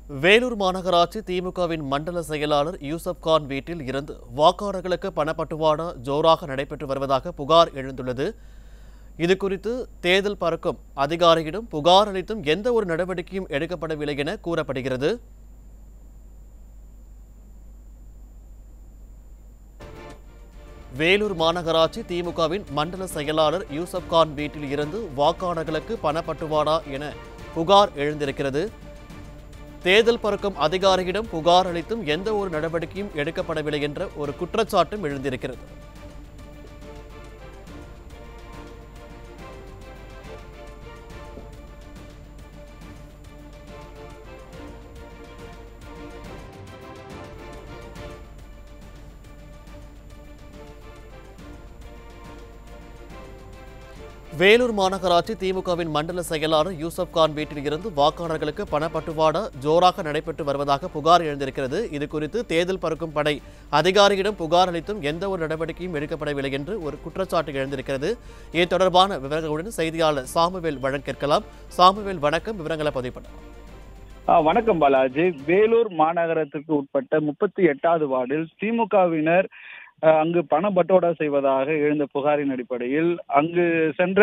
வேலூர் மாநகராட்சி திமுகவின் மண்டல செயலாளர் யூசப் கான் வீட்டில் இருந்து வாக்காளர்களுக்கு பணப்பட்டுவாடா ஜோராக நடைபெற்று வருவதாக புகார் எழுந்துள்ளது. இதுகுறித்து தேர்தல் பறக்கும் அதிகாரியிடம் புகார் அளித்தும் எந்த ஒரு நடவடிக்கையும் எடுக்கப்படவில்லை என கூறப்படுகிறது. வேலூர் மாநகராட்சி திமுகவின் மண்டல செயலாளர் யூசப் கான் வீட்டில் இருந்து வாக்காளர்களுக்கு பணப்பட்டுவாடா என புகார் எழுந்திருக்கிறது. தேர்தல் பறக்கும் அதிகாரியிடம் புகார் அளித்தும் எந்த ஒரு நடவடிக்கையும் எடுக்கப்படவில்லை என்ற ஒரு குற்றச்சாட்டும் எழுந்திருக்கிறது. வேலூர் மாநகராட்சி திமுகவின் மண்டல செயலாளர் யூசப் கான் வீட்டில் இருந்து வாக்காளர்களுக்கு பணப்பட்டுவாடா ஜோராக நடைபெற்று வருவதாக புகார் எழுந்திருக்கிறது. இதுகுறித்து தேர்தல் பறக்கும் படை அதிகாரியிடம் புகார் அளித்தும் எந்த ஒரு நடவடிக்கையும் எடுக்கப்படவில்லை என்று ஒரு குற்றச்சாட்டு எழுந்திருக்கிறது. இது தொடர்பான விவரங்களுடன் செய்தியாளர் சாமுவேல் வழங்க கேட்கலாம். சாமுவேல், வணக்கம். விவரங்களை பதிவு பண்ணலாம். வணக்கம் பாலாஜி. வேலூர் மாநகரத்துக்கு உட்பட்ட 38வது வார்டில் திமுகவினர் அங்கு பண பட்டோடா செய்வதாக எழுந்த புகாரின் அடிப்படையில் அங்கு சென்ற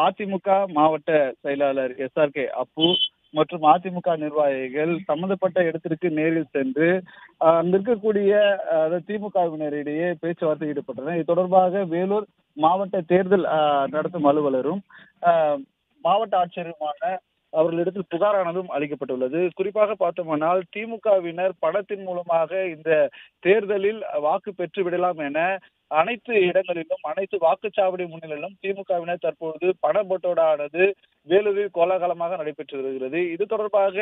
அதிமுக மாவட்ட செயலாளர் SRK அப்பு மற்றும் அதிமுக நிர்வாகிகள் சம்பந்தப்பட்ட இடத்திற்கு நேரில் சென்று அங்க இருக்கக்கூடிய திமுகவினரிடையே பேச்சுவார்த்தை ஈடுபட்டனர். இது தொடர்பாக வேலூர் மாவட்ட தேர்தல் நடத்தும் அலுவலரும் மாவட்ட ஆட்சியருமான அவர்களிடத்தில் புகாரானதும் அளிக்கப்பட்டுள்ளது. குறிப்பாக பார்த்தோம்னால் திமுகவினர் பணத்தின் மூலமாக இந்த தேர்தலில் வாக்கு பெற்று விடலாம் என அனைத்து இடங்களிலும் அனைத்து வாக்குச்சாவடி முன்னிலையிலும் திமுகவினர் தற்போது பண பட்டோடானது வேலூரில் கோலாகலமாக நடைபெற்று வருகிறது. இது தொடர்பாக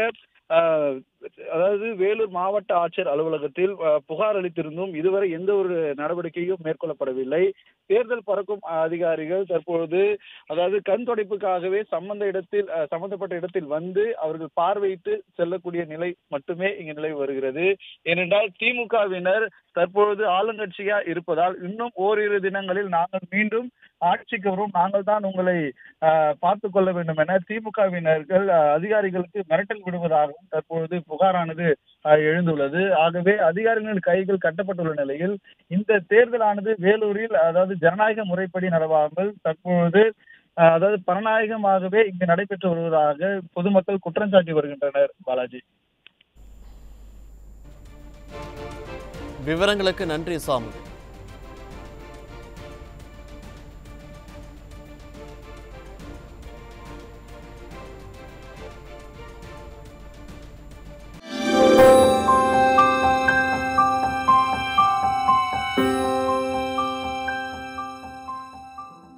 வேலூர் மாவட்ட ஆட்சியர் அலுவலகத்தில் புகார் அளித்திருந்தும் இதுவரை எந்த ஒரு நடவடிக்கையும் மேற்கொள்ளப்படவில்லை. தேர்தல் பறக்கும் அதிகாரிகள் தற்பொழுது கண் துடைப்புக்காகவே சம்பந்தப்பட்ட இடத்தில் வந்து அவர்கள் பார்வையிட்டு செல்லக்கூடிய நிலை மட்டுமே இங்கு நிலவி வருகிறது. ஏனென்றால் திமுகவினர் தற்பொழுது ஆளுங்கட்சியா இருப்பதால் இன்னும் ஓரிரு தினங்களில் நாங்கள் மீண்டும் ஆட்சிக்கு வரும், நாங்கள் தான் உங்களை பார்த்துக் கொள்ள வேண்டும் என திமுகவினர்கள் அதிகாரிகளுக்கு மிரட்டல் விடுவதாகவும் தற்பொழுது புகாரானது எழுந்துள்ளது. ஆகவே அதிகாரிகளின் கைகள் கட்டப்பட்டுள்ள நிலையில் இந்த தேர்தலானது வேலூரில் ஜனநாயக முறைப்படி நடவாமல் தற்பொழுது பரநாயகமாகவே இங்கு நடைபெற்று வருவதாக பொதுமக்கள் குற்றம் சாட்டி வருகின்றனர். பாலாஜி, விவரங்களுக்கு நன்றி சாமி.